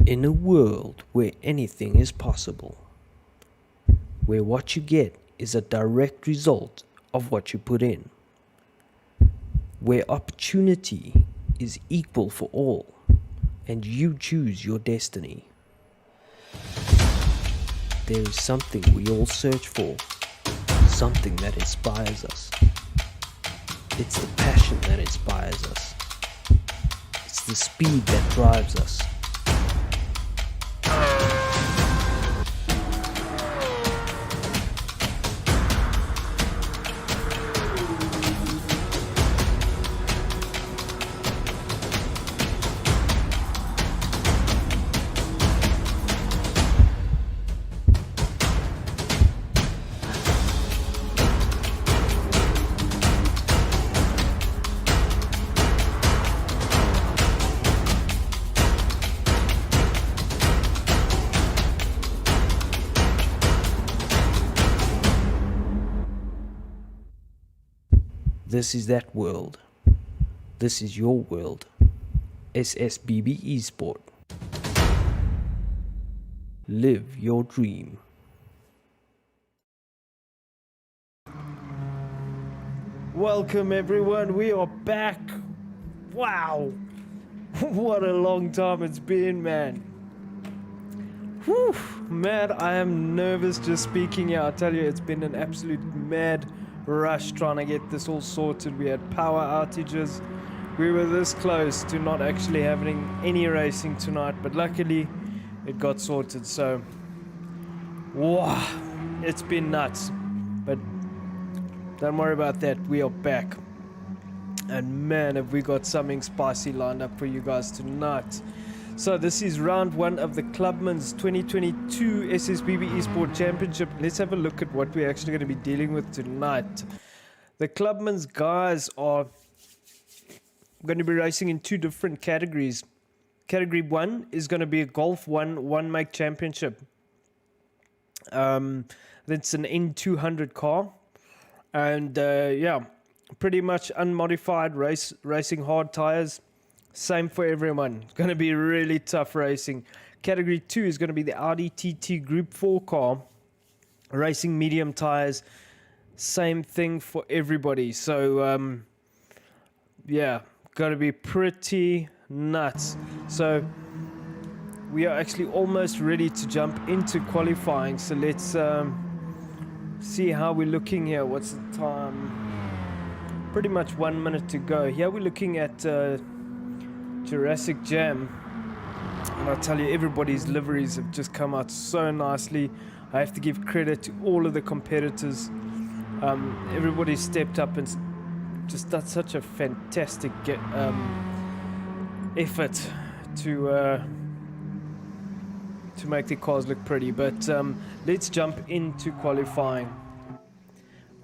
In a world where anything is possible, where what you get is a direct result of what you put in, where opportunity is equal for all and you choose your destiny, there is something we all search for, something that inspires us. It's the passion that inspires us. It's the speed that drives us. This is that world. This is your world. SSBB Esport. Live your dream. Welcome everyone, we are back. Wow, what a long time it's been, man. Whew, man, I am nervous just speaking here. I tell you, it's been an absolute mad rush trying to get this all sorted. We had power outages. We were this close to not actually having any racing tonight, but luckily it got sorted. So, wow, it's been nuts. But don't worry about that, we are back. And man, have we got something spicy lined up for you guys tonight. So this is round one of the Clubman's 2022 SSBB Esport Championship. Let's have a look at what we're actually going to be dealing with tonight. The Clubman's guys are going to be racing in two different categories. Category 1 is going to be a Golf 1 make championship. That's an N200 car. And yeah, pretty much unmodified racing hard tires. Same for everyone. It's going to be really tough racing. Category 2 is going to be the Audi TT Group 4 car. Racing medium tires. Same thing for everybody. So, yeah, going to be pretty nuts. So, we are actually almost ready to jump into qualifying. So, let's see how we're looking here. What's the time? Pretty much 1 minute to go. Here we're looking at Jurassic Jam, and I'll tell you, everybody's liveries have just come out so nicely. I have to give credit to all of the competitors. Everybody stepped up and just done such a fantastic effort to make the cars look pretty. But let's jump into qualifying.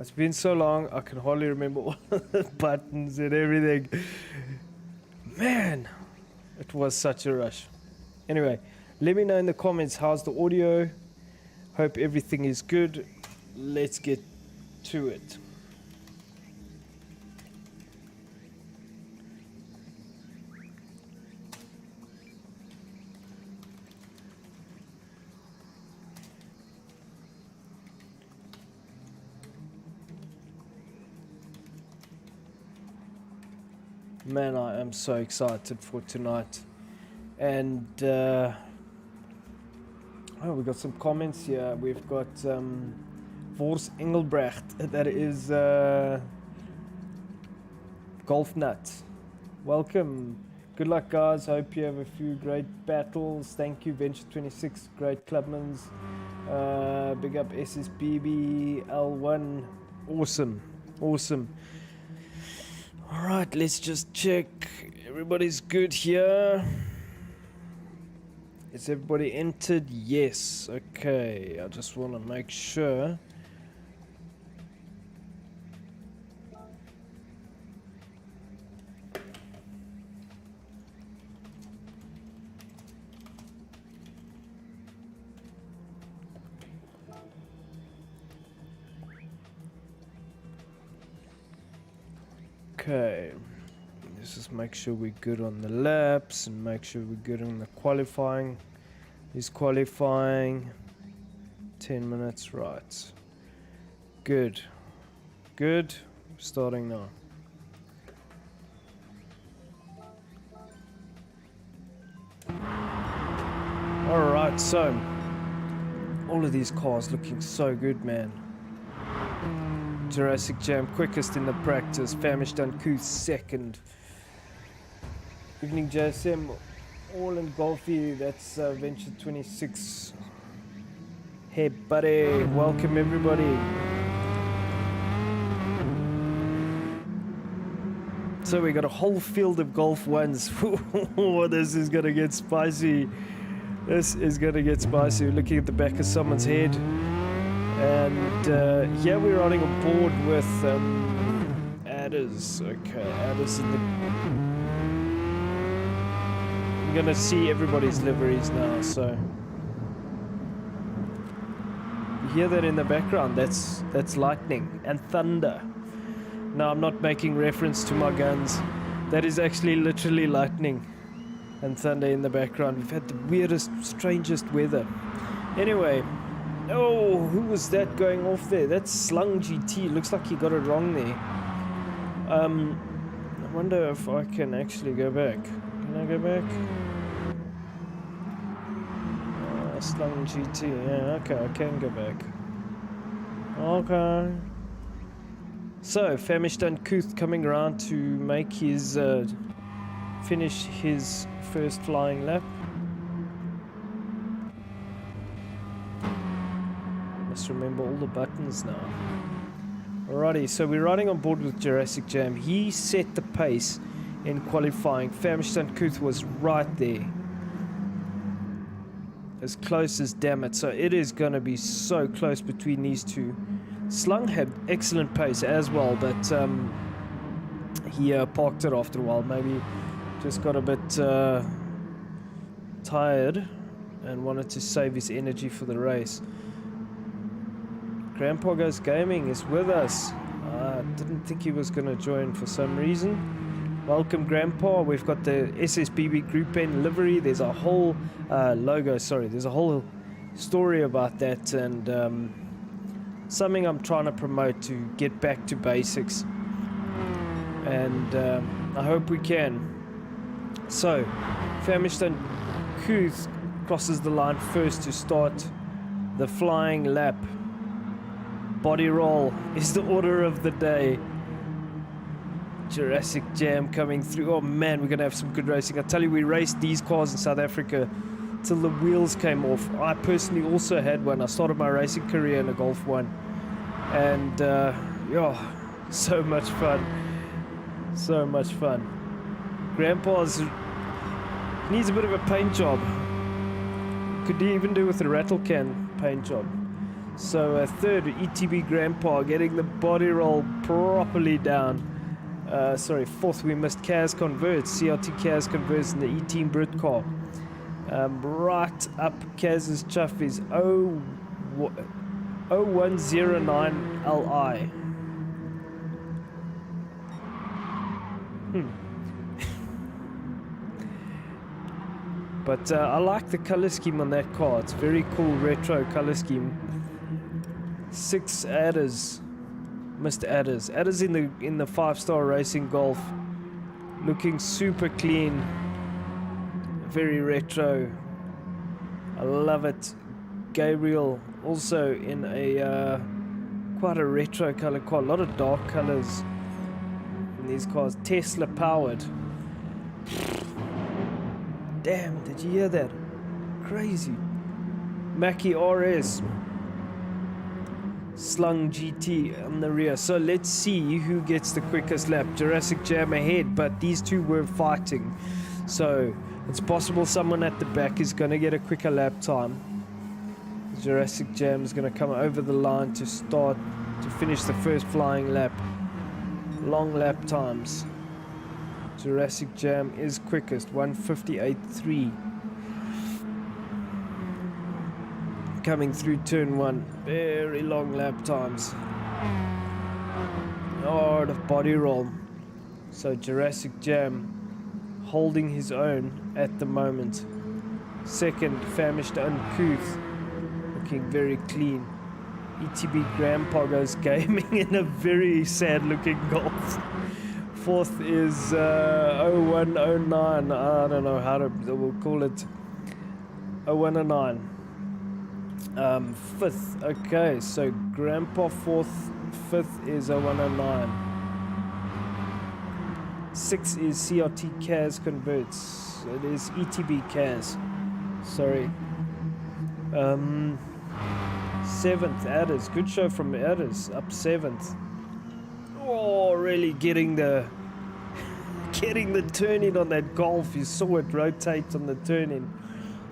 It's been so long, I can hardly remember all the buttons and everything. Man, it was such a rush. Anyway, let me know in the comments how's the audio. Hope everything is good. Let's get to it. Man, I am so excited for tonight. And oh, we got some comments here. We've got Vors Engelbrecht, that is Golf Nut. Welcome. Good luck, guys. Hope you have a few great battles. Thank you, Venture 26, great Clubmans. Big up SSBB L1. Awesome. Alright, let's just check. Everybody's good here. Is everybody entered? Yes. Okay, I just want to make sure. Okay, let's just make sure we're good on the laps and make sure we're good on the qualifying. He's qualifying 10 minutes, right. Good. Good. Starting now. Alright, so all of these cars looking so good, man. Jurassic Jam quickest in the practice, Famished Uncouth second. Evening JSM, all in Golfy, that's Venture 26. Hey buddy, welcome everybody. So we got a whole field of Golf 1s. Oh, this is gonna get spicy. This is gonna get spicy. We're looking at the back of someone's head. And here we're running a board with adders. Okay, adders in the... I'm gonna see everybody's liveries now, so... You hear that in the background? That's lightning and thunder. No, I'm not making reference to my guns. That is actually literally lightning and thunder in the background. We've had the weirdest, strangest weather. Anyway, oh, who was that going off there? That's Slung GT. Looks like he got it wrong there. I wonder if I can actually go back. Can I go back? Slung GT. Yeah, okay, I can go back. Okay. So, Famished Uncouth coming around to make his finish his first flying lap. Must remember all the buttons now. Alrighty, so we're riding on board with Jurassic Jam. He set the pace in qualifying. Famished Uncouth was right there. As close as damn it. So it is going to be so close between these two. Slung had excellent pace as well, but he parked it after a while. Maybe just got a bit tired and wanted to save his energy for the race. Grandpa Goes Gaming is with us. I didn't think he was going to join for some reason. Welcome, Grandpa. We've got the SSBB Group N livery. There's a whole logo, sorry. There's a whole story about that, and something I'm trying to promote to get back to basics. And I hope we can. So, Famished Uncouth crosses the line first to start the flying lap. Body roll is the order of the day. Jurassic Jam coming through. Oh man, we're gonna have some good racing. I tell you, we raced these cars in South Africa till the wheels came off. I personally also had one. I started my racing career in a Golf 1, and yeah, so much fun. So much fun. Grandpa's needs a bit of a paint job. Could even do with a rattle can paint job. So third, ETB Grandpa getting the body roll properly down. Sorry, fourth we missed Kaz Converts, CRT Kaz Converts in the E-Team Brit car. Right up Kaz's chuff is 0109LI. But I like the color scheme on that car. It's very cool retro color scheme. 6 adders. Missed adders. Adders in the 5-star racing Golf. Looking super clean. Very retro. I love it. Gabriel also in a quite a retro color car. A lot of dark colors in these cars. Tesla powered. Damn, did you hear that? Crazy. Mackie RS. Slung GT on the rear. So let's see who gets the quickest lap. Jurassic Jam ahead, but these two were fighting. So it's possible someone at the back is going to get a quicker lap time. Jurassic Jam is going to come over the line to finish the first flying lap. Long lap times. Jurassic Jam is quickest, 1:58.3. Coming through turn 1, very long lap times. Lord of body roll. So Jurassic Jam holding his own at the moment. Second, Famished Uncouth, looking very clean. ETB Grandpa goes gaming in a very sad looking Golf. Fourth is 0109. I don't know how to, we'll call it 0109. Fifth, okay, so Grandpa fourth, fifth is 0109. Sixth is CRT Kaz Converts. It is ETB Kaz. Sorry. Seventh, Adders. Good show from Adders. Up seventh. Oh, really getting the turn in on that Golf. You saw it rotate on the turn in.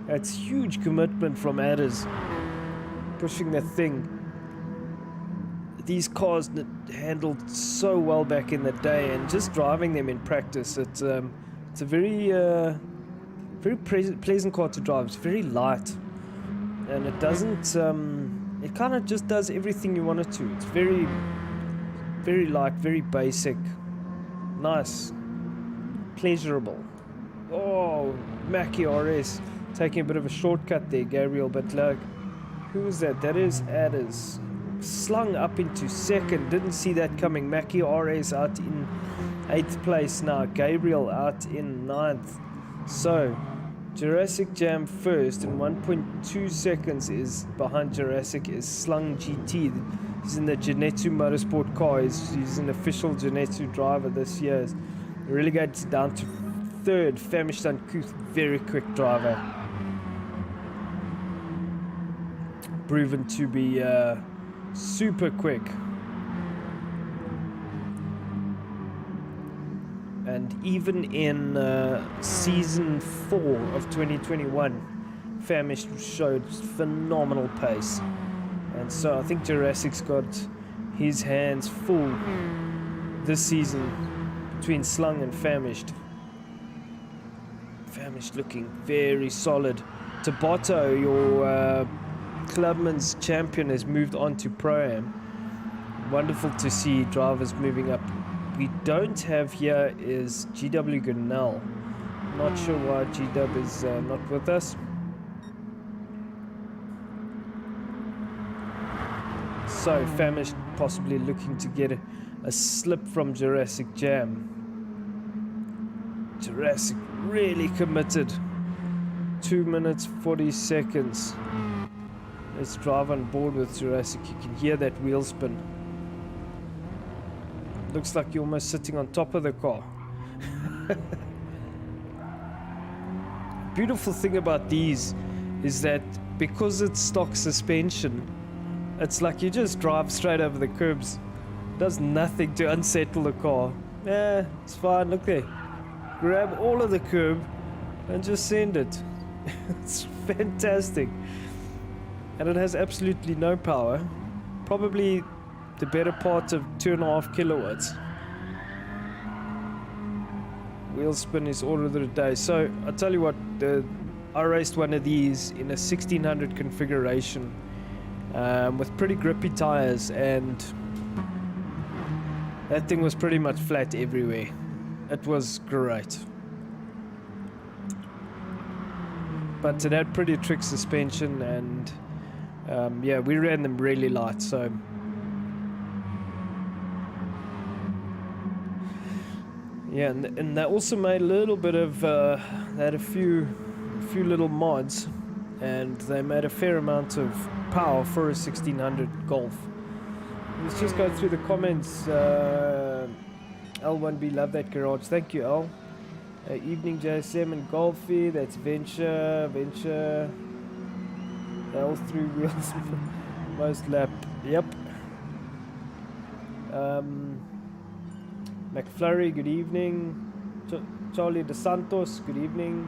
That's huge commitment from Adders. Pushing that thing. These cars handled so well back in the day, and just driving them in practice, it's a very pleasant car to drive. It's very light, and it doesn't. It kind of just does everything you want it to. It's very, very light, very basic, nice, pleasurable. Oh, Mackie RS taking a bit of a shortcut there, Gabriel. But look, who is that? That is Adders. Slung up into second. Didn't see that coming. Mackie RS out in 8th place now. Gabriel out in 9th. So Jurassic Jam first, and 1.2 seconds is behind Jurassic is Slung GT. He's in the Genetsu Motorsport car. He's an official Genetsu driver this year. Relegated down to third, Famished Uncouth, very quick driver. Proven to be super quick. And even in season 4 of 2021, Famished showed phenomenal pace. And so I think Jurassic's got his hands full this season between Slung and Famished. Famished looking very solid. Tabotto, your Clubman's champion, has moved on to Pro-Am. Wonderful to see drivers moving up. We don't have here is GW Gunnell. Not sure why GW is not with us. So Famished possibly looking to get a slip from Jurassic Jam. Jurassic really committed. 2 minutes 40 seconds. Let's drive on board with Jurassic. You can hear that wheel spin. Looks like you're almost sitting on top of the car. Beautiful thing about these is that because it's stock suspension, it's like you just drive straight over the curbs. Does nothing to unsettle the car. Yeah, it's fine. Look there. Grab all of the curb and just send it. It's fantastic. And it has absolutely no power. Probably the better part of 2.5 kilowatts. Wheel spin is order of the day. So I'll tell you what, I raced one of these in a 1600 configuration with pretty grippy tires, and that thing was pretty much flat everywhere. It was great. But it had pretty trick suspension, and yeah, we ran them really light, so yeah, and they also made a little bit of they had a few little mods, and they made a fair amount of power for a 1600 Golf. Let's just go through the comments. L1B, love that garage. Thank you, L. Evening JSM and Golfy. That's Venture. They're all 3 wheels. Most lap. Yep. McFlurry, good evening. Charlie DeSantos, good evening.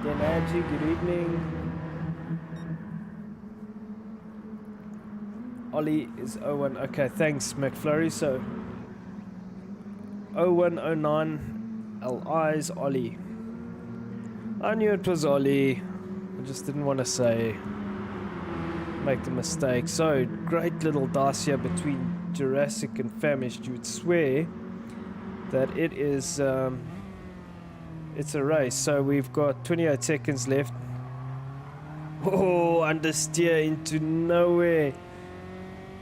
Denaji, good evening. Ollie is 01. Okay, thanks, McFlurry. So 0109 LI is Ollie. I knew it was Ollie. I just didn't want to make the mistake. So great little dice here between Jurassic and Famished. You would swear that it is it's a race. So we've got 28 seconds left. Oh, understeer into nowhere.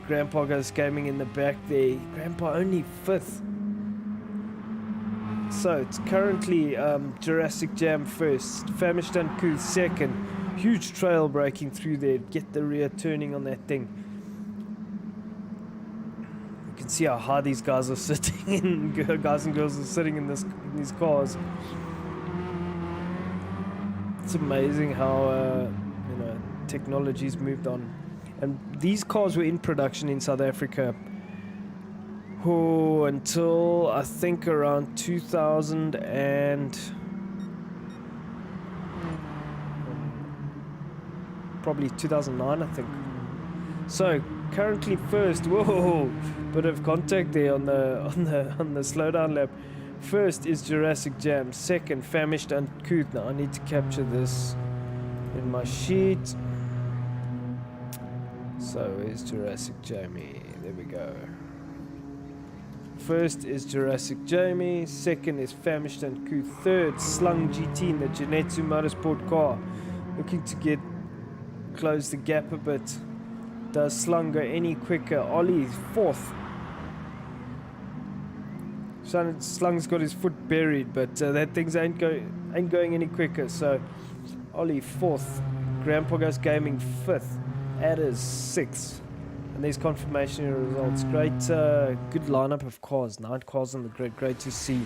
Grandpa goes gaming in the back there. Grandpa only 5th. So it's currently Jurassic Jam first, Famished Uncouth second. Huge trail breaking through there. Get the rear turning on that thing. You can see how high these guys are sitting in. Guys and girls are sitting in these cars. It's amazing how technology's moved on. And these cars were in production in South Africa until I think around 2000 and probably 2009, I think. So currently first, whoa, bit of contact there on the slowdown lap. First is Jurassic Jam, second Famished Uncouth. Now I need to capture this in my sheet. So where's Jurassic Jamie? There we go. First is Jurassic Jamie, second is Famished Uncouth, third Slung GT in the Genetsu Motorsport car. Looking to close the gap a bit. Does Slung go any quicker? Ollie's 4th. Slung's got his foot buried, but that thing's ain't going any quicker. So Ollie 4th, Grandpa goes gaming 5th, Adders 6th. And these confirmation results. Great, good lineup of cars. 9 cars on the grid. Great to see.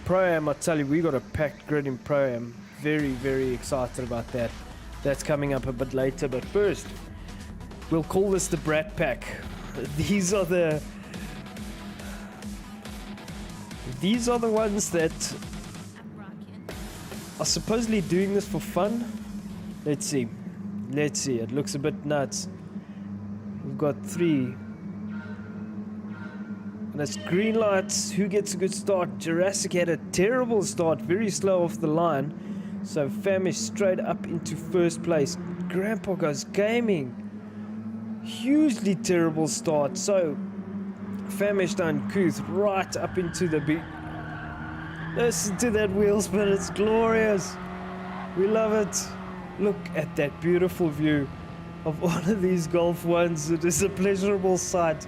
Pro-Am, I tell you, we got a packed grid in Pro-Am. Very, very excited about that. That's coming up a bit later. But first, we'll call this the Brat Pack. These are the ones that are supposedly doing this for fun. Let's see. It looks a bit nuts. We've got 3. And it's green lights. Who gets a good start? Jurassic had a terrible start. Very slow off the line. So Famished straight up into first place. Grandpa goes gaming. Hugely terrible start. So Famished Uncouth right up into the big. Listen to that wheel spin. It's glorious. We love it. Look at that beautiful view of one of these Golf 1s. It is a pleasurable sight.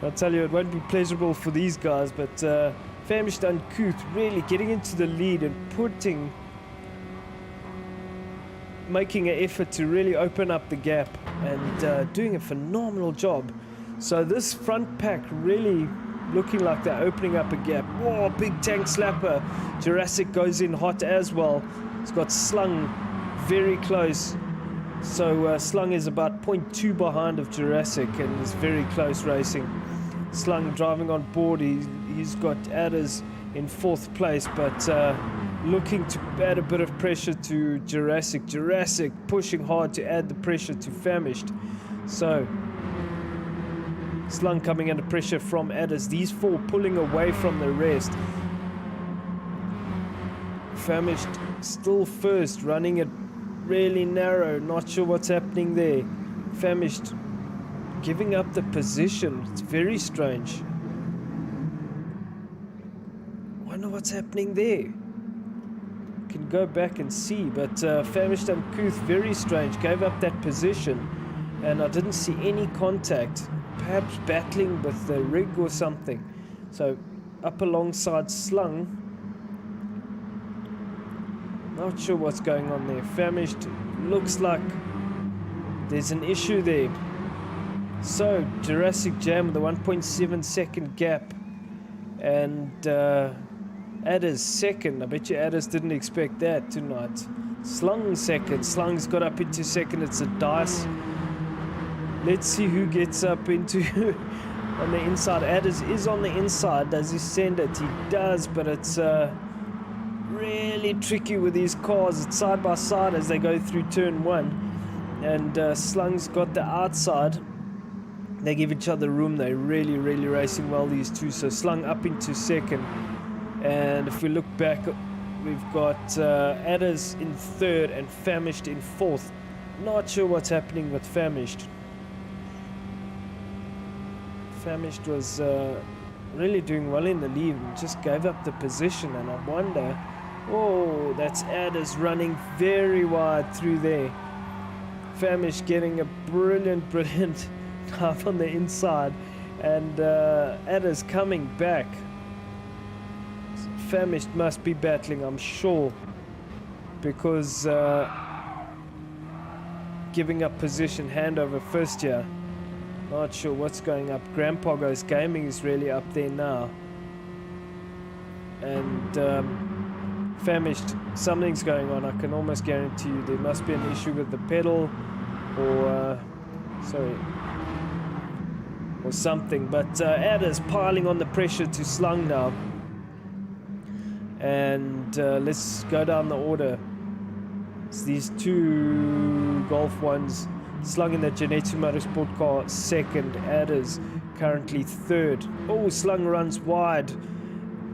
I'll tell you, it won't be pleasurable for these guys, but Famished Uncouth really getting into the lead and making an effort to really open up the gap and doing a phenomenal job. So this front pack really looking like they're opening up a gap. Whoa, big tank slapper. Jurassic goes in hot as well. It's got Slung very close. So Slung is about 0.2 behind of Jurassic and is very close racing. Slung driving on board. He's got Adders in 4th place, but looking to add a bit of pressure to Jurassic. Jurassic pushing hard to add the pressure to Famished. So Slung coming under pressure from Adders. These 4 pulling away from the rest. Famished still first, running it really narrow. Not sure what's happening there. Famished giving up the position. It's very strange. Wonder what's happening there. Can go back and see, but Famished Uncouth, very strange. Gave up that position, and I didn't see any contact. Perhaps battling with the rig or something. So up alongside Slung. Not sure what's going on there. Famished, looks like there's an issue there. So Jurassic Jam with a 1.7 second gap, and Adders second. I bet you Adders didn't expect that tonight. Slung second. Slung's got up into second. It's a dice. Let's see who gets up into on the inside. Adders is on the inside. Does he send it? He does, but it's really tricky with these cars. It's side by side as they go through turn 1, and Slung's got the outside. They give each other room. They're really racing well, these two. So Slung up into second, and if we look back, we've got Adders in 3rd and Famished in 4th. Not sure what's happening with Famished. Famished was really doing well in the lead and just gave up the position, and I wonder, oh, that's Adders running very wide through there. Famished getting a brilliant dive on the inside, and Adder's coming back. Famished must be battling, I'm sure, because giving up position, handover first year. Not sure what's going up. Grandpa Goes Gaming is really up there now. And Famished, something's going on. I can almost guarantee you there must be an issue with the pedal or something. But Adder's piling on the pressure to Slung now. And let's go down the order. It's these two Golf ones. Slung in the Genetsu Motorsport car second. Adders currently third. Oh, Slung runs wide.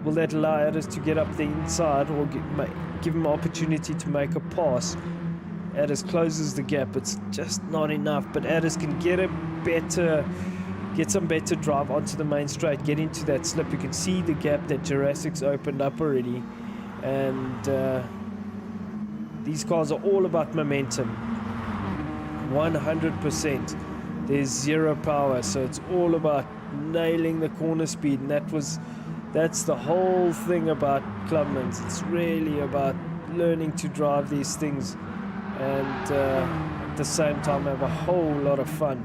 Will that allow Adders to get up the inside or give him an opportunity to make a pass? Adders closes the gap. It's just not enough, but Adders can get some better drive onto the main straight, get into that slip. You can see the gap that Jurassic's opened up already, and these cars are all about momentum. 100%. There's zero power, so it's all about nailing the corner speed, and that's the whole thing about Clubman's. It's really about learning to drive these things and at the same time have a whole lot of fun.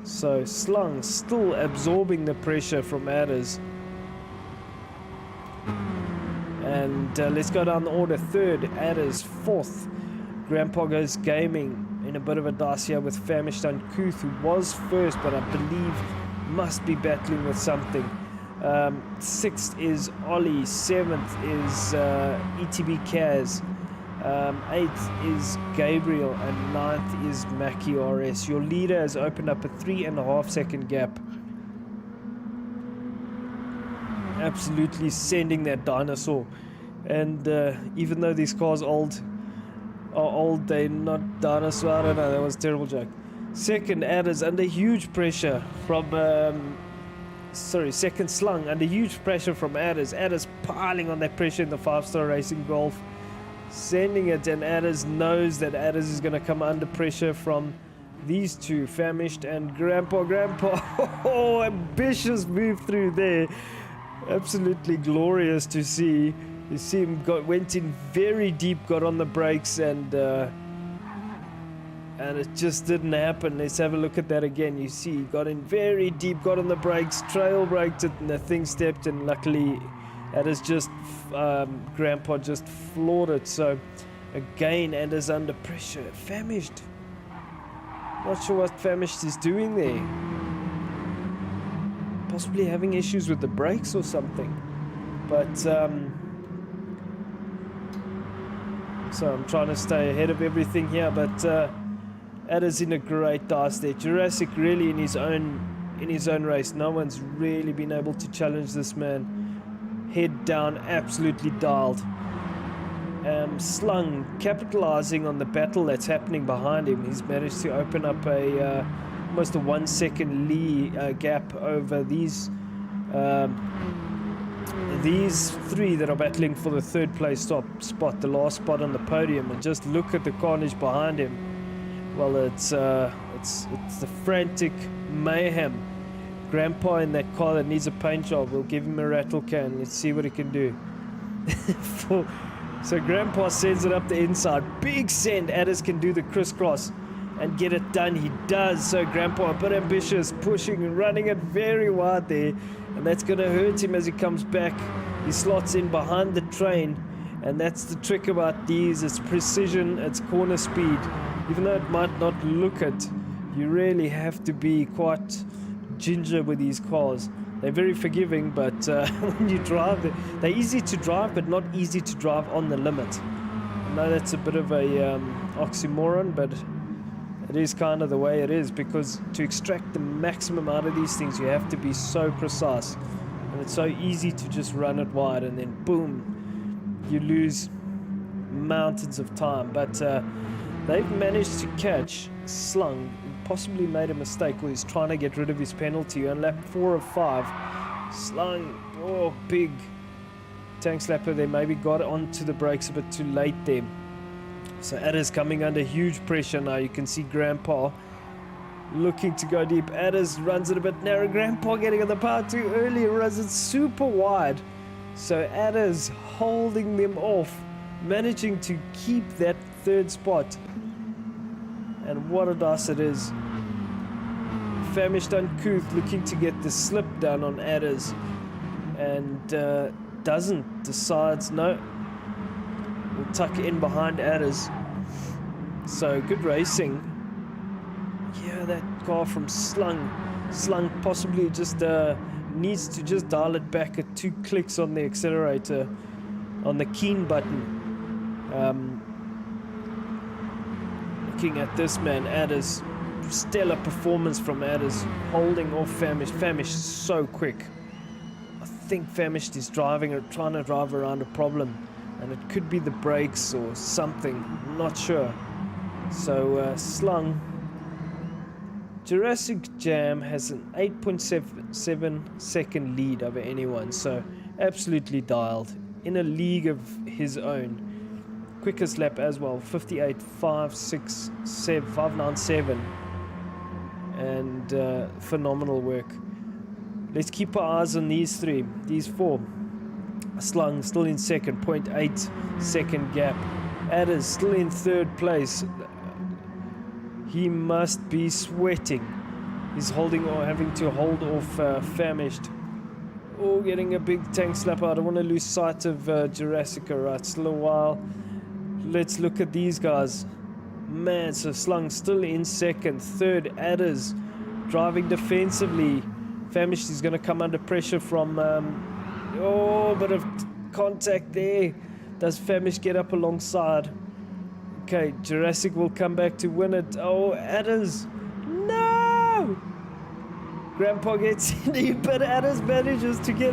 So Slung still absorbing the pressure from Adders. And let's go down the order. Third, Adders. Fourth, Grandpa Goes Gaming. In a bit of a dice here with Famished Uncouth, who was first, but I believe must be battling with something. Sixth is Ollie. Seventh is ETB Kaz. Eighth is Gabriel, and ninth is Mackie RS. Your leader has opened up a 3.5 second gap. Absolutely sending that dinosaur. And even though these cars are old, they're not dinosaur. I don't know, that was a terrible joke. Second, Adders under huge pressure from second Slung under huge pressure from Adders. Adders piling on that pressure in the 5-star Racing Golf, sending it, and Adders knows that Adders is going to come under pressure from these two, Famished and Grandpa. Oh, ambitious move through there. Absolutely glorious to see. You see him went in very deep, got on the brakes, and it just didn't happen. Let's have a look at that again. You see he got in very deep, got on the brakes, trail braked it, and the thing stepped, and luckily Adders Grandpa just floored it. So again, Adders under pressure. Famished. Not sure what Famished is doing there. Possibly having issues with the brakes or something. But so I'm trying to stay ahead of everything here, but Adders in a great dice there. Jurassic really in his own race. No one's really been able to challenge this man. Head down, absolutely dialed. Slung capitalizing on the battle that's happening behind him. He's managed to open up almost a 1 second gap over these three that are battling for the third place spot, the last spot on the podium. And just look at the carnage behind him. Well, it's the frantic mayhem. Grandpa in that car that needs a paint job. We'll give him a rattle can. Let's see what he can do. So Grandpa sends it up the inside. Big send. Adders can do the crisscross and get it done. He does. So Grandpa a bit ambitious, pushing and running it very wide there, and that's going to hurt him as he comes back. He slots in behind the train, and that's the trick about these. It's precision, it's corner speed. Even though it might not look it, you really have to be quite ginger with these cars. They're very forgiving, but when you drive, they're easy to drive, but not easy to drive on the limit. I know that's a bit of a oxymoron, but it is kind of the way it is, because to extract the maximum out of these things, you have to be so precise. And it's so easy to just run it wide, and then boom, you lose mountains of time. But they've managed to catch Slung, possibly made a mistake, or he's trying to get rid of his penalty on lap 4 of 5. Slung, oh, big tank slapper there, maybe got onto the brakes a bit too late there. So Adders coming under huge pressure now. You can see Grandpa looking to go deep. Adders runs it a bit narrow. Grandpa getting on the power too early, runs it super wide. So Adders holding them off, managing to keep that third spot. And what a dice it is. Famished Uncouth looking to get the slip done on Adders, and doesn't. Decides no, we'll tuck in behind Adders. So good racing. Yeah, that car from Slung possibly just needs to just dial it back at 2 clicks on the accelerator, on the keen button. Looking at this man, Adders, stellar performance from Adders, holding off Famished. Famished so quick. I think Famished is trying to drive around a problem, and it could be the brakes or something, I'm not sure. So Slung, Jurassic Jam has an 8.7 second lead over anyone, so absolutely dialed, in a league of his own. Quickest lap as well, 58.597, and phenomenal work. Let's keep our eyes on these four. Slung still in second, 0.8 second gap. Adders still in third place. He must be sweating. He's having to hold off Famished. Oh, getting a big tank slap out. I don't want to lose sight of Jurassic, right? Still a while. Let's look at these guys. Man, so Slung still in second. Third, Adders driving defensively. Famished is going to come under pressure from... bit of contact there. Does Famished get up alongside? Okay, Jurassic will come back to win it. Oh, Adders. No! Grandpa gets in, but Adders manages to get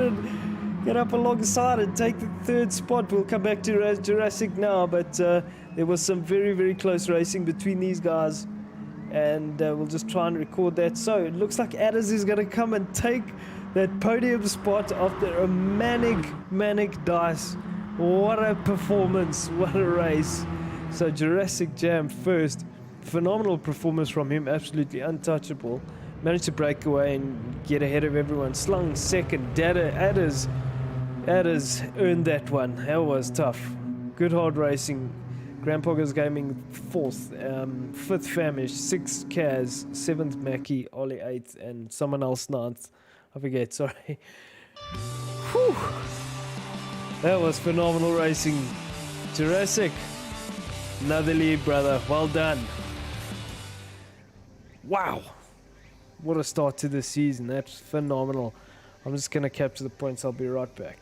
up alongside and take the third spot. We'll come back to Jurassic now, but there was some very, very close racing between these guys, and we'll just try and record that. So it looks like Adders is going to come and take that podium spot after a manic dice. What a performance, what a race. So Jurassic Jam first, phenomenal performance from him, absolutely untouchable. Managed to break away and get ahead of everyone. Slung second. Adders earned that one. That was tough. Good hard racing. Grandpa's Gaming fourth. Fifth Famished. Sixth Kaz. Seventh Mackie. Ollie eighth. And someone else ninth. I forget, sorry. Whew. That was phenomenal racing. Jurassic. Another lead, brother. Well done. Wow. What a start to the season. That's phenomenal. I'm just going to capture the points. I'll be right back.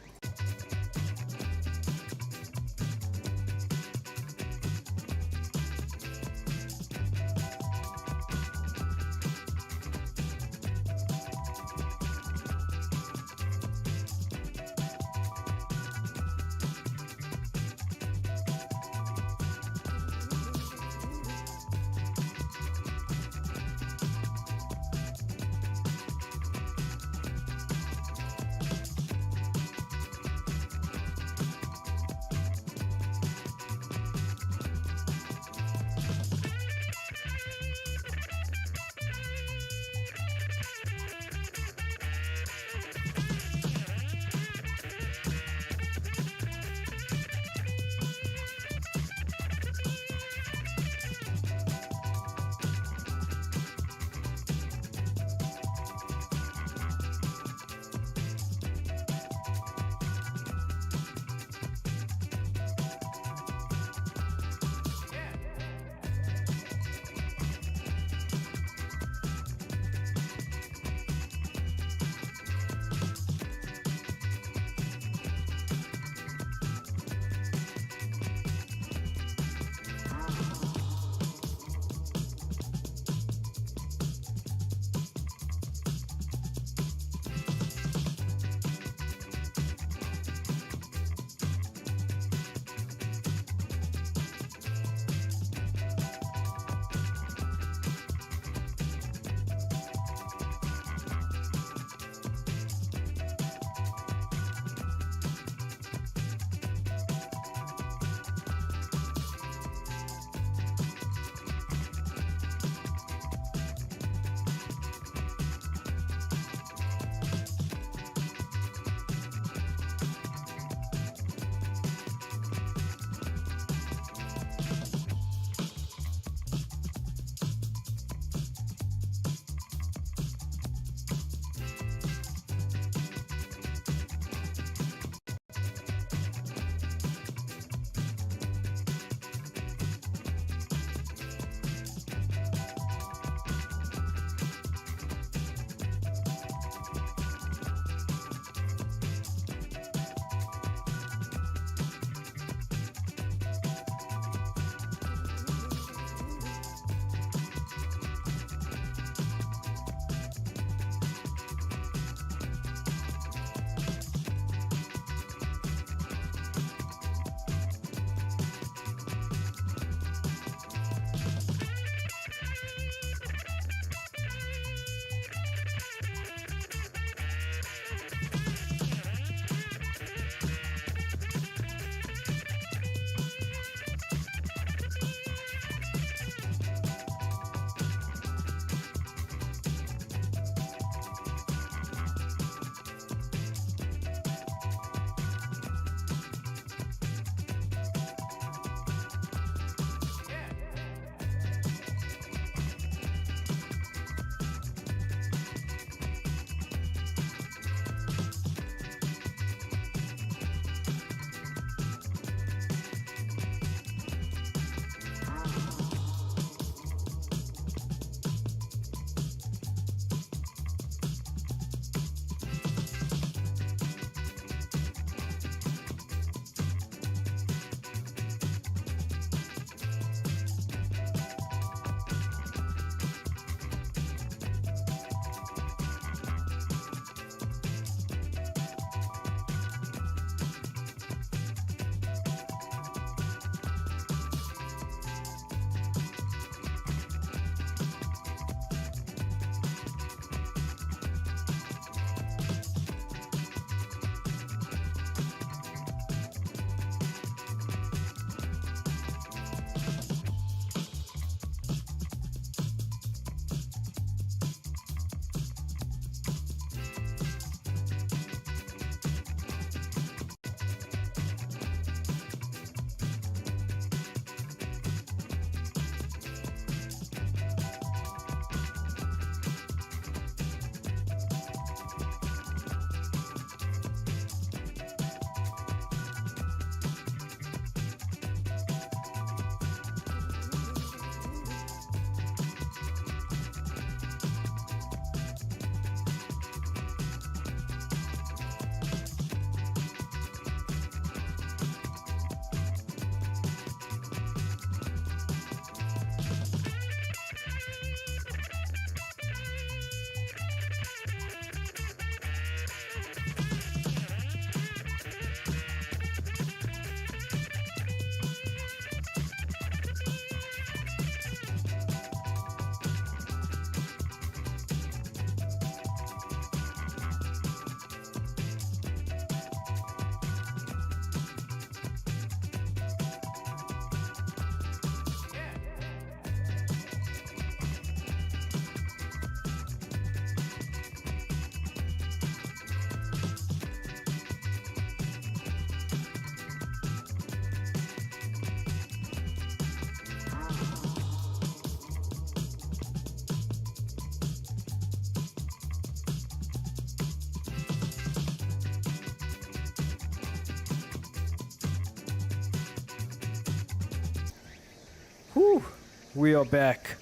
We are back.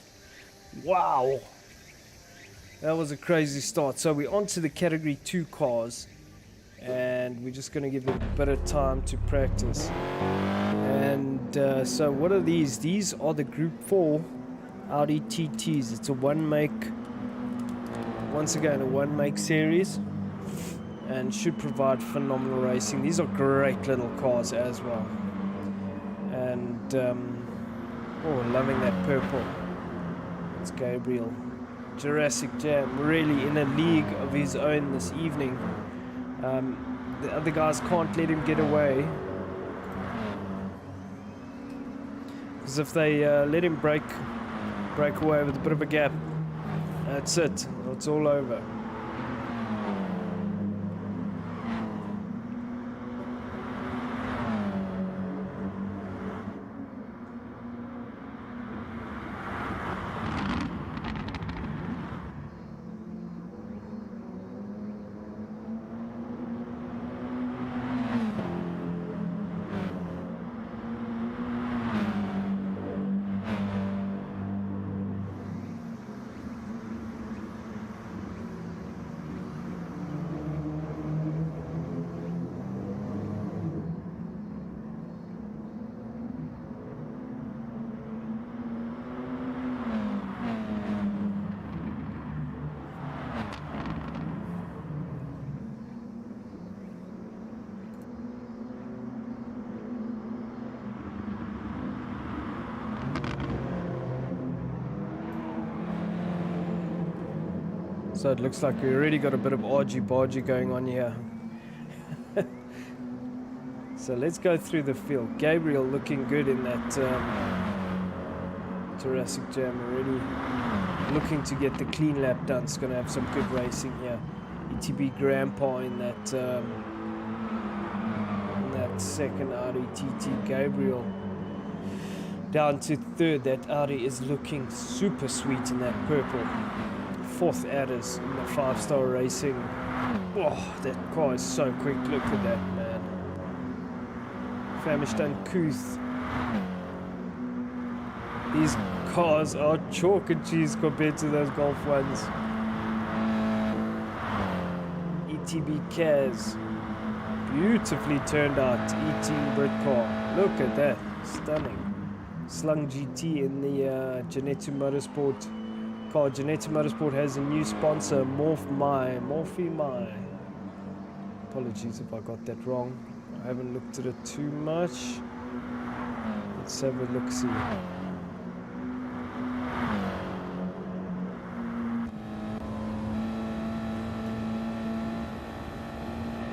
Wow. That was a crazy start. So we're on to the Category 2 cars. And we're just going to give them a bit of time to practice. And so what are these? These are the Group 4 Audi TTs. It's a once again, a one-make series. And should provide phenomenal racing. These are great little cars as well. And, oh, loving that purple. It's Gabriel. Jurassic Jam, really in a league of his own this evening. The other guys can't let him get away. Because if they let him break away with a bit of a gap, that's it. It's all over. So it looks like we already got a bit of argy-bargy going on here. So let's go through the field. Gabriel looking good in that Jurassic Jam already. Looking to get the clean lap done. It's going to have some good racing here. ETB Grandpa in that second Audi TT. Gabriel down to third. That Audi is looking super sweet in that purple. Fourth adders in the 5-star racing. Oh, that car is so quick. Look at that, man. Famished uncouth. These cars are chalk and cheese compared to those Golf ones. ETB Kaz. Beautifully turned out E-Team Brit car. Look at that. Stunning. Slung GT in the Genetsu Motorsport car. Genetsu Motorsport has a new sponsor, Morphy My. Apologies if I got that wrong. I haven't looked at it too much. Let's have a look-see.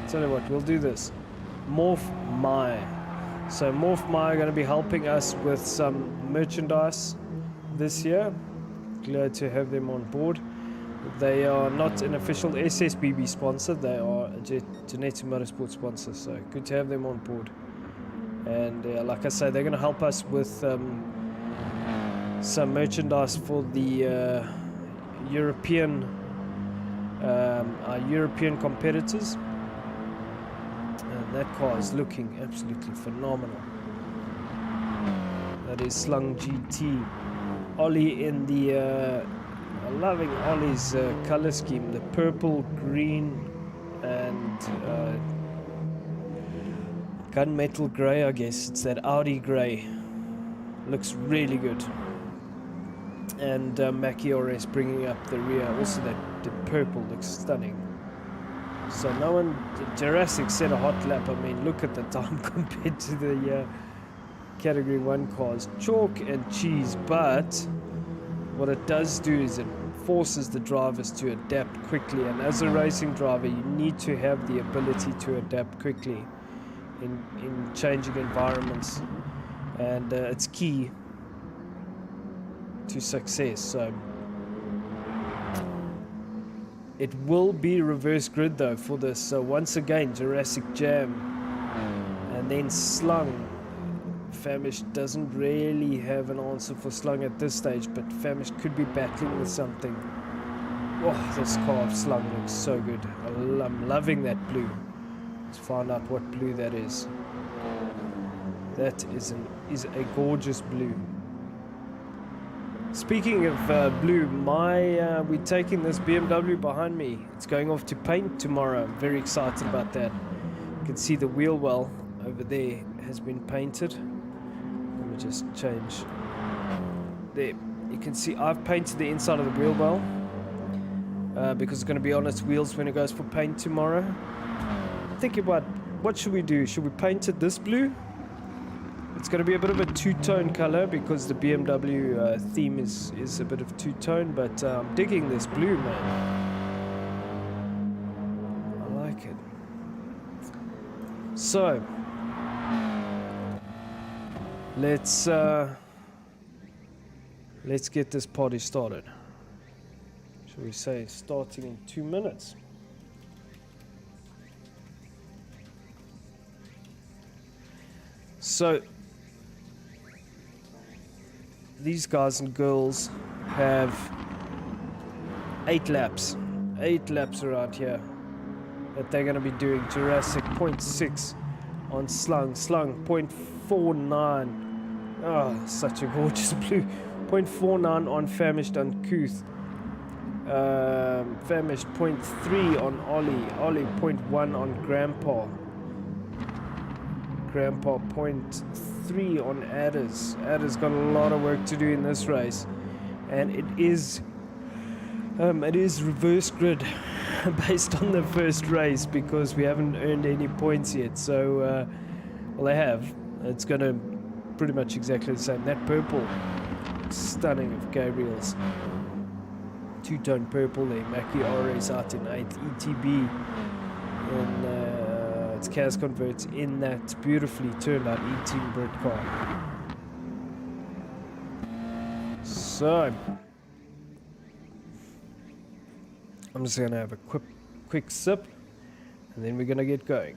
Tell you what, we'll do this. Morph My. So Morph My are going to be helping us with some merchandise this year. Glad to have them on board. They are not an official SSBB sponsor. They are a Genetsu Motorsport sponsor. So good to have them on board. And like I say, they're going to help us with some merchandise for the European our European competitors. And that car is looking absolutely phenomenal. That is Slung GT. Ollie in the I'm loving Ollie's color scheme, the purple, green and gunmetal grey. I guess it's that Audi grey. Looks really good. And Mackie RS bringing up the rear. Also the purple looks stunning. So no one, Jurassic set a hot lap. I mean, look at the time compared to the Category 1 cars. Chalk and cheese, but what it does do is it forces the drivers to adapt quickly. And as a racing driver, you need to have the ability to adapt quickly in changing environments. And it's key to success. So it will be reverse grid though for this. So once again, Jurassic Jam and then Slung. Famish doesn't really have an answer for Slung at this stage, but Famish could be battling with something. Oh, this car of Slung looks so good. I'm loving that blue. Let's find out what blue that is. That is a gorgeous blue. Speaking of blue, we're taking this BMW behind me. It's going off to paint tomorrow. I'm very excited about that. You can see the wheel well over there has been painted. Let me just change. There, you can see I've painted the inside of the wheel well because it's going to be on its wheels when it goes for paint tomorrow. Think about what should we do? Should we paint it this blue? It's going to be a bit of a two-tone color because the BMW theme is a bit of two-tone, but I'm digging this blue, man. I like it. So let's get this party started. Shall we say starting in 2 minutes? So these guys and girls have 8 laps around here that they're going to be doing. Jurassic 0.6 on Slung 0.49. Oh, such a gorgeous blue. 0.49 on Famished Uncouth. Famished 0.3 on Ollie 0.1 on Grandpa 0.3 on Adder's got a lot of work to do in this race, and it is reverse grid based on the first race because we haven't earned any points yet. So well, they have. It's going to pretty much exactly the same. That purple, stunning of Gabriel's. Two-tone purple there. Mackie Ores out in 8th. ETB and its CAS converts in that beautifully turned out 18 Brit car. So I'm just going to have a quick sip and then we're going to get going.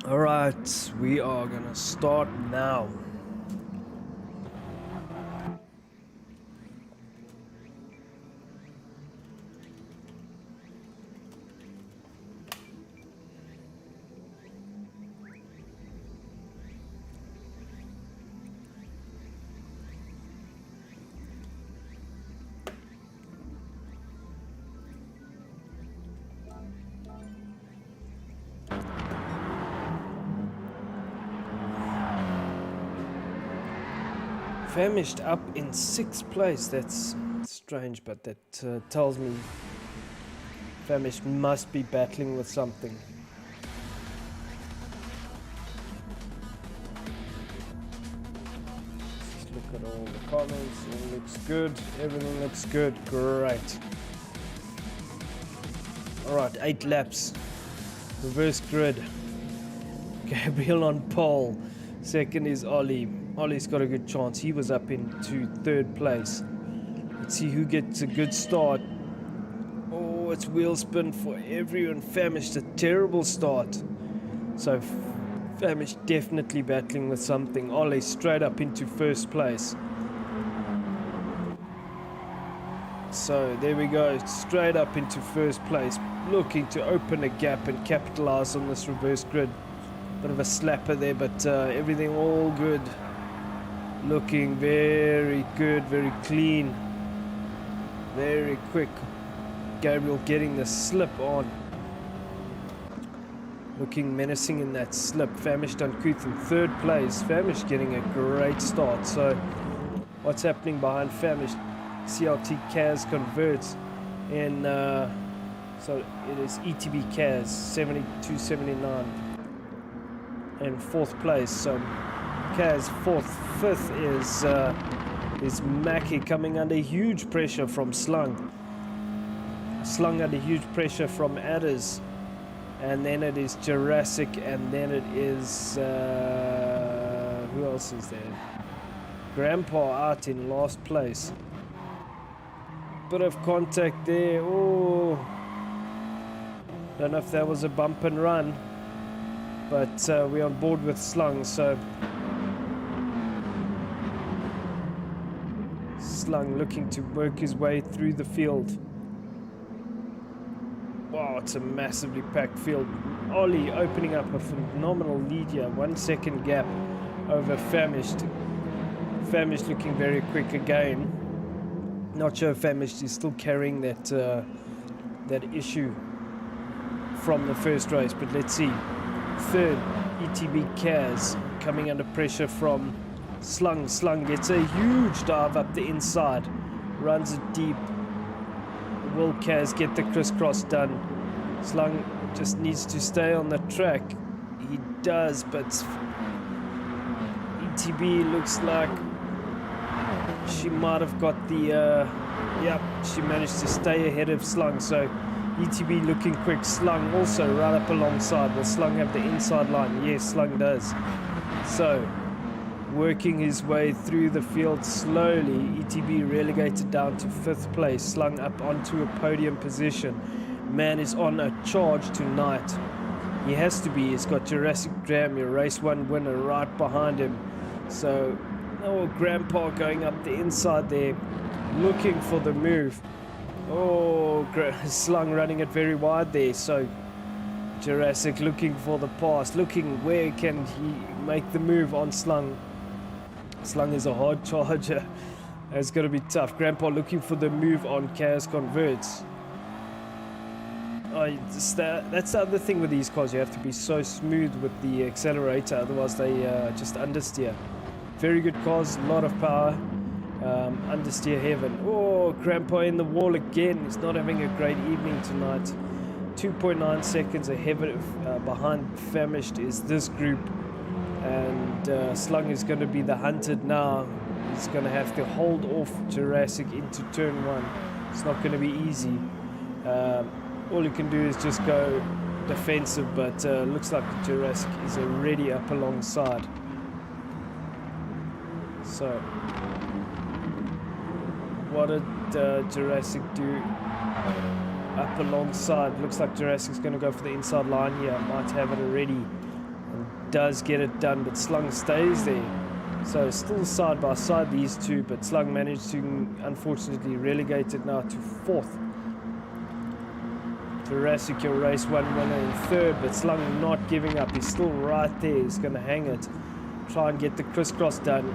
Alright, we are gonna start now. Famished up in 6th place. That's strange, but that tells me Famished must be battling with something. Just look at all the comments. It looks good. Everything looks good. Great. Alright, 8 laps. Reverse grid. Gabriel on pole. Second is Ollie. Ollie's got a good chance. He was up into 3rd place. Let's see who gets a good start. Oh, it's wheel spin for everyone. Famished, a terrible start. So Famished definitely battling with something. Ollie straight up into 1st place. So there we go, straight up into first place, looking to open a gap and capitalize on this reverse grid. Bit of a slapper there, but everything all good. Looking very good, very clean, very quick. Gabriel getting the slip on. Looking menacing in that slip. Famished Uncouth in third place. Famished getting a great start. So what's happening behind Famished? CLT Kaz converts in, so it is ETB Kaz 72.79 in fourth place. So Kaz fourth. Fifth is Mackie coming under huge pressure from Slung under huge pressure from Adders, and then it is Jurassic, and then it is who else is there? Grandpa out in last place. Bit of contact there. Oh, don't know if that was a bump and run, but we're on board with Slung. So Slung looking to work his way through the field. Wow, it's a massively packed field. Ollie opening up a phenomenal lead here. 1 second gap over Famished. Famished looking very quick again. Not sure if Famished is still carrying that that issue from the first race, but let's see. Third, ETB Kaz coming under pressure from Slung. Slung gets a huge dive up the inside, runs it deep. Will Kaz get the crisscross done? Slung just needs to stay on the track. He does, but ETB looks like she might have got the she managed to stay ahead of Slung. So ETB looking quick. Slung also right up alongside. Will Slung have the inside line? Yes, Slung does. So working his way through the field slowly. ETB relegated down to fifth place. Slung up onto a podium position. Man is on a charge tonight. He has to be. He's got Jurassic Graham, your race 1 winner, right behind him. So, oh, Grandpa going up the inside there, looking for the move. Oh, Slung running it very wide there. So Jurassic looking for the pass, looking where can he make the move on Slung. Slung is a hard charger. It's going to be tough. Grandpa looking for the move on Kaz converts. That's the other thing with these cars. You have to be so smooth with the accelerator, otherwise they just understeer. Very good cars, a lot of power. Understeer heaven. Oh, Grandpa in the wall again. He's not having a great evening tonight. 2.9 seconds ahead of, behind Famished is this group. And Slung is going to be the hunted now. He's going to have to hold off Jurassic into turn 1. It's not going to be easy. All he can do is just go defensive, but looks like Jurassic is already up alongside. So, what did Jurassic do up alongside? Looks like Jurassic's going to go for the inside line here. Might have it already. And does get it done, but Slung stays there. So still side by side these two, but Slung managed to unfortunately relegate it now to fourth. Jurassic, your race 1 winner in third, but Slung not giving up. He's still right there. He's going to hang it, try and get the crisscross done.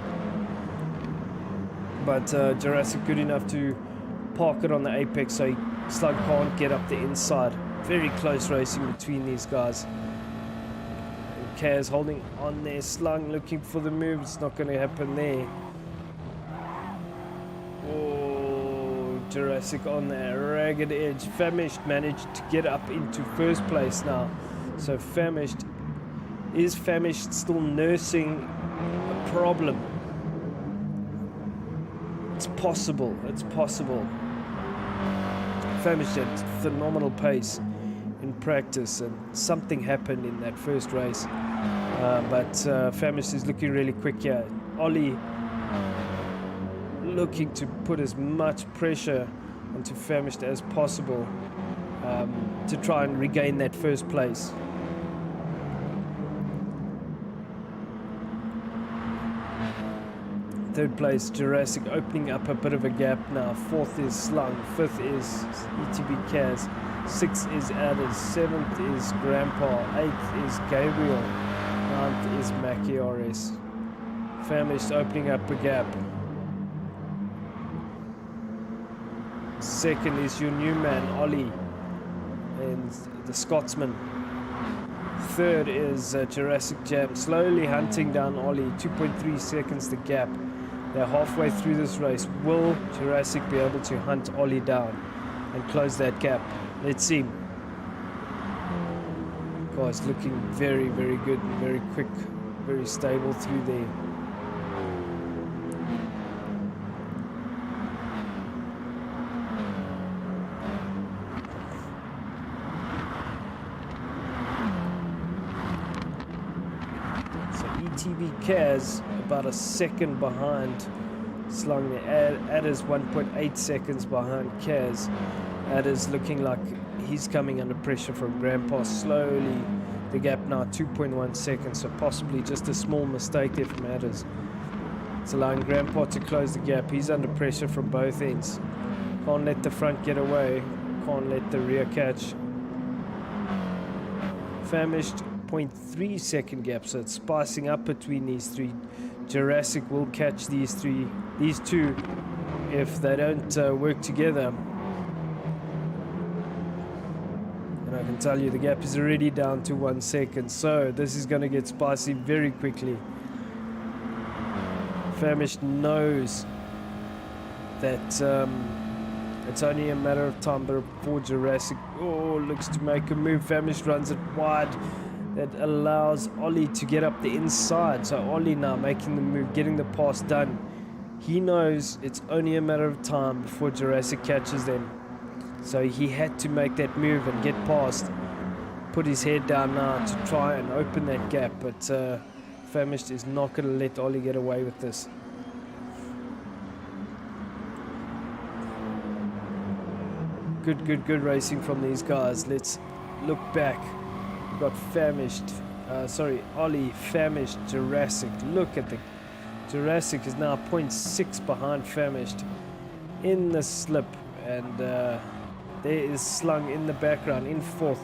But Jurassic good enough to park it on the apex, so Slung can't get up the inside. Very close racing between these guys. And Kaz holding on there. Slung looking for the move. It's not going to happen there. Oh, Jurassic on that ragged edge. Famished managed to get up into first place now. So Famished still nursing a problem? It's possible. It's possible. Famished had phenomenal pace in practice, and something happened in that first race. But Famished is looking really quick here. Ollie looking to put as much pressure onto Famished as possible to try and regain that first place. Third place, Jurassic, opening up a bit of a gap now. Fourth is Slung. Fifth is ETB Kaz. Sixth is Adders. Seventh is Grandpa. Eighth is Gabriel. Ninth is Mackie RS. Famished, opening up a gap. Second is your new man, Ollie, and the Scotsman. Third is Jurassic Jam, slowly hunting down Ollie. 2.3 seconds the gap. They're halfway through this race. Will Jurassic be able to hunt Ollie down and close that gap? Let's see. Guys, looking very, very good, very quick, very stable through there. ETB Kaz about a second behind Slung. Adders 1.8 seconds behind Kaz. Adders looking like he's coming under pressure from Grandpa. Slowly the gap now 2.1 seconds, so possibly just a small mistake there from Adders. It's allowing Grandpa to close the gap. He's under pressure from both ends. Can't let the front get away, can't let the rear catch. Famished 0.3 second gap, so it's spicing up between these three. Jurassic will catch these two if they don't work together. And I can tell you the gap is already down to 1 second, so this is going to get spicy very quickly. Famished knows that it's only a matter of time before Jurassic looks to make a move. Famished runs it wide. That allows Ollie to get up the inside. So Ollie now making the move, getting the pass done. He knows it's only a matter of time before Jurassic catches them. So he had to make that move and get past. Put his head down now to try and open that gap. But Famished is not going to let Ollie get away with this. Good racing from these guys. Let's look back. Got Ollie, Famished, Jurassic. Look at the Jurassic is now 0.6 behind Famished in the slip, and there is Slung in the background in fourth,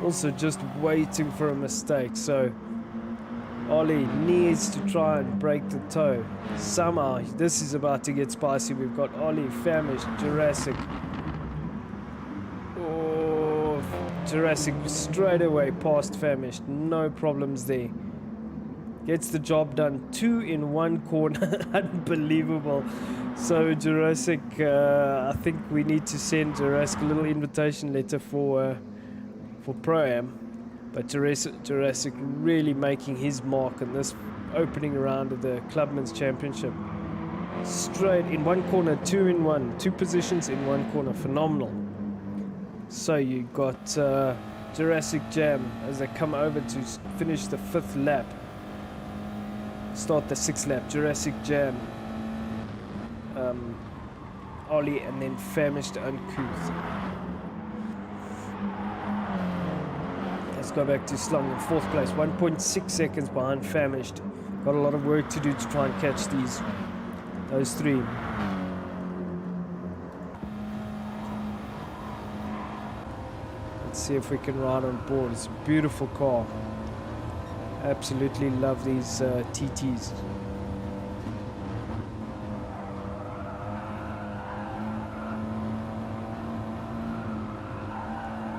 also just waiting for a mistake. So Ollie needs to try and break the toe somehow. This is about to get spicy. We've got Ollie, Famished, Jurassic. Jurassic straight away past Famished, no problems there. Gets the job done, 2 in 1 corner. Unbelievable. So Jurassic, I think we need to send Jurassic a little invitation letter for Pro-Am. But Jurassic really making his mark in this opening round of the Clubman's Championship. Straight in 1 corner, 2 in 1, 2 positions in 1 corner, phenomenal. So you got Jurassic Jam as they come over to finish the 5th lap. Start the 6th lap. Jurassic Jam, Ollie, and then Famished Uncouth. Let's go back to Slung in 4th place, 1.6 seconds behind Famished. Got a lot of work to do to try and catch those three. See if we can ride on board. It's a beautiful car. Absolutely love these TTs.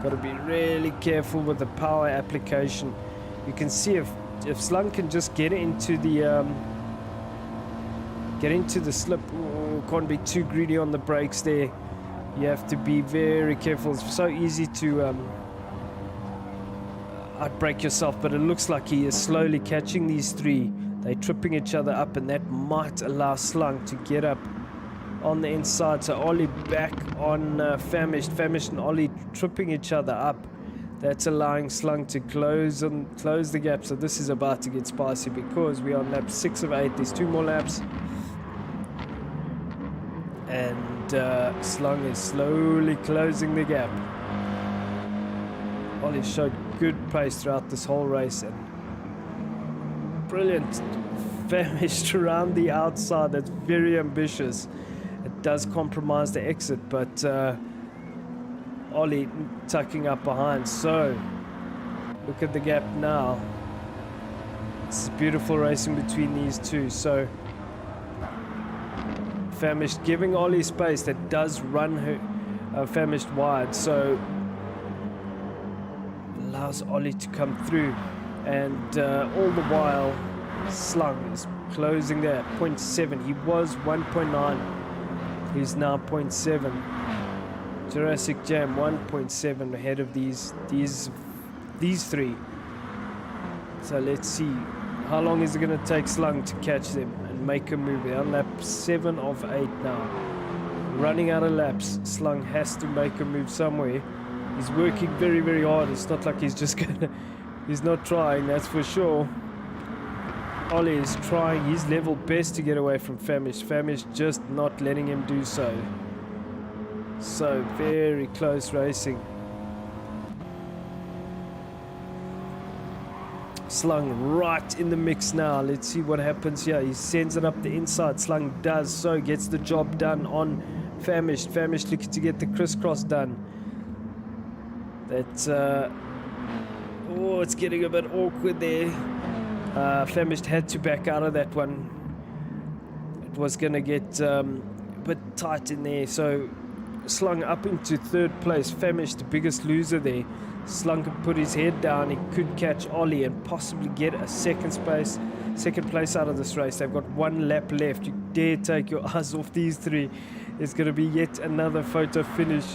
Got to be really careful with the power application. You can see if Slung can just get into the slip. Can't be too greedy on the brakes there. You have to be very careful. It's so easy to outbrake yourself, but it looks like he is slowly catching these three. They're tripping each other up, and that might allow Slung to get up on the inside. So Ollie back on Famished and Ollie tripping each other up. That's allowing Slung to close the gap. So this is about to get spicy because we are on lap 6 of 8. There's 2 more laps. And Slung is slowly closing the gap. Ollie showed good pace throughout this whole race, and brilliant Famished around the outside. That's very ambitious. It does compromise the exit, but Ollie tucking up behind. So look at the gap now. It's beautiful racing between these two. So Famished giving Ollie space that does run her Famished wide, so allows Ollie to come through, and all the while Slung is closing there at 0.7. He was 1.9, he's now 0.7. Jurassic Jam 1.7 ahead of these three. So let's see how long is it going to take Slung to catch them and make a move. They're on lap 7 of 8 now, running out of laps. Slung has to make a move somewhere. He's working very, very hard. It's not like he's just gonna, he's not trying, that's for sure. Ollie is trying his level best to get away from Famished. Famished just not letting him do so. So very close racing. Slung right in the mix now. Let's see what happens here. He sends it up the inside. Slung does so, gets the job done on Famished. Famished looking to get the crisscross done. That's oh, it's getting a bit awkward there. Famished had to back out of that one. It was going to get a bit tight in there. So Slung up into third place. Famished, the biggest loser there. Slung could put his head down. He could catch Ollie and possibly get a second place out of this race. They've got 1 lap left. You dare take your eyes off these three. There's going to be yet another photo finish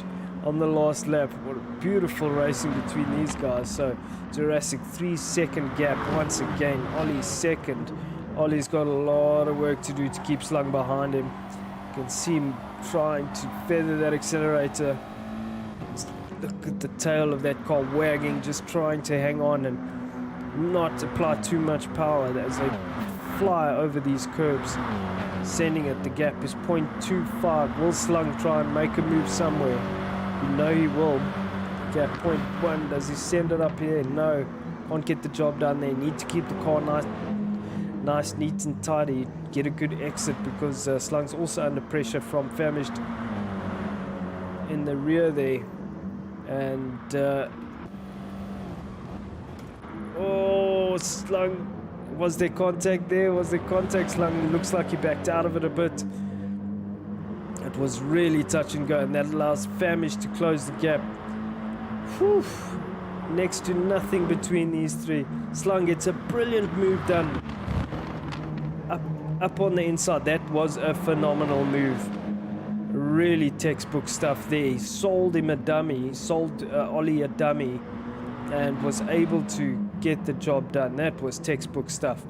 on the last lap. What a beautiful racing between these guys. So Jurassic 3-second gap once again. Ollie's second. Ollie's got a lot of work to do to keep Slung behind him. You can see him trying to feather that accelerator. Look at the tail of that car wagging, just trying to hang on and not apply too much power as they fly over these curves. Sending it. The gap is 0.25. Will Slung try and make a move somewhere? You know he will. Gap 0.1. Does he send it up here? No. Can't get the job done there. Need to keep the car nice, neat and tidy. Get a good exit because Slung's also under pressure from Famished in the rear there. And oh, Slung, was there contact there? Was there contact? Slung looks like he backed out of it a bit. It was really touch and go, and that allows Famished to close the gap. Whew. Next to nothing between these three. Slung gets a brilliant move done up on the inside. That was a phenomenal move. Really textbook stuff there. He sold him a dummy, sold Ollie a dummy, and was able to get the job done. That was textbook stuff.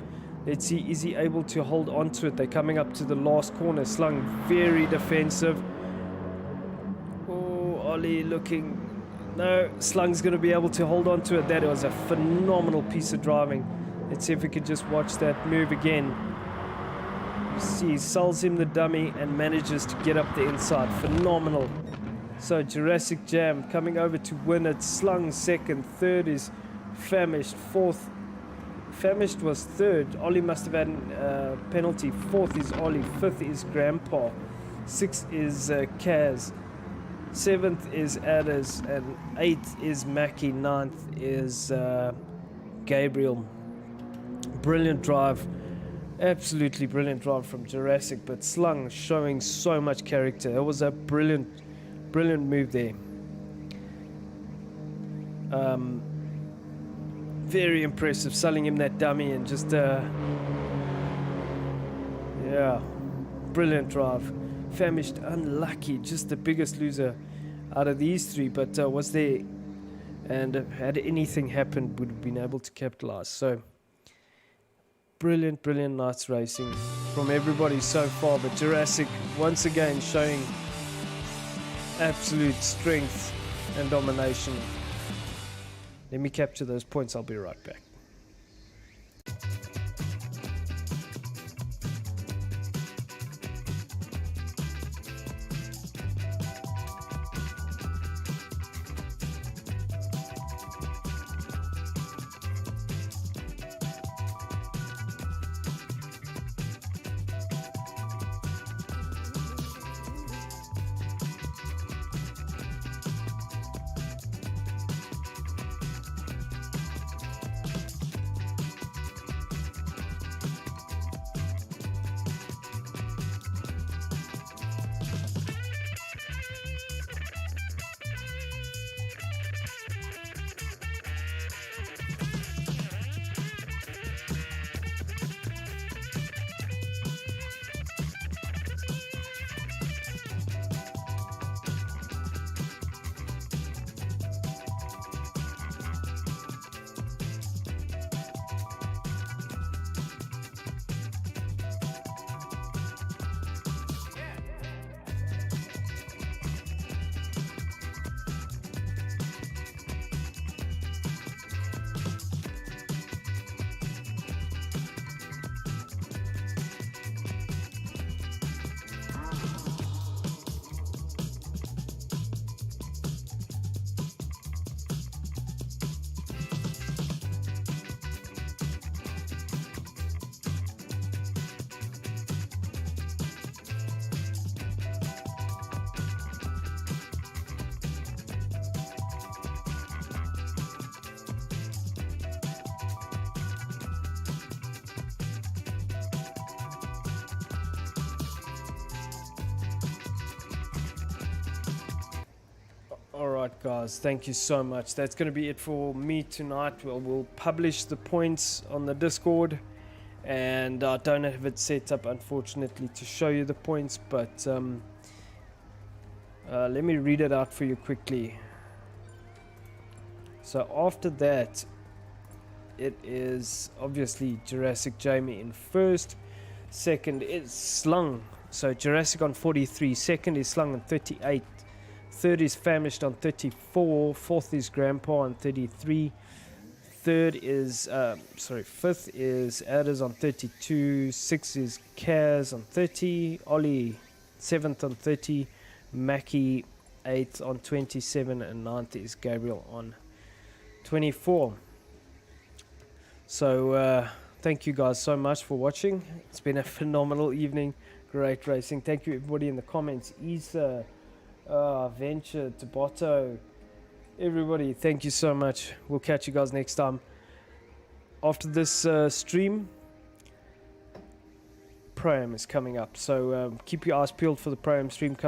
Let's see, is he able to hold on to it? They're coming up to the last corner. Slung very defensive. Oh, Ollie looking... No, Slung's going to be able to hold on to it. That was a phenomenal piece of driving. Let's see if we could just watch that move again. You see, he sells him the dummy and manages to get up the inside. Phenomenal. So Jurassic Jam coming over to win it. Slung second. Third is Famished. Fourth, Famished was third. Ollie must have had a penalty. Fourth is Ollie. Fifth is Grandpa. Sixth is Kaz. Seventh is Adders. And eighth is Mackie. Ninth is Gabriel. Brilliant drive. Absolutely brilliant drive from Jurassic. But Slung showing so much character. That was a brilliant move there. Very impressive, selling him that dummy and just yeah, brilliant drive. Famished, unlucky, just the biggest loser out of these three, but was there, and had anything happened would have been able to capitalize. So brilliant night's racing from everybody so far, but Jurassic once again showing absolute strength and domination. Let me capture those points. I'll be right back. Alright guys, thank you so much. That's going to be it for me tonight. We'll publish the points on the Discord, and I don't have it set up unfortunately to show you the points, but let me read it out for you quickly. So after that, it is obviously Jurassic Jamie in first. Second is Slung, so Jurassic on 43. Second is Slung on 38. Third is Famished on 34. Fourth is Grandpa on 33. Fifth is Adders on 32. Sixth is Kaz on 30. Ollie 7th on 30. Mackie 8th on 27. And 9th is Gabriel on 24. So thank you guys so much for watching. It's been a phenomenal evening. Great racing. Thank you everybody in the comments. Isa, Venture, Taboto, everybody, thank you so much. We'll catch you guys next time. After this stream, Pro-Am is coming up, so keep your eyes peeled for the Pro-Am stream coming.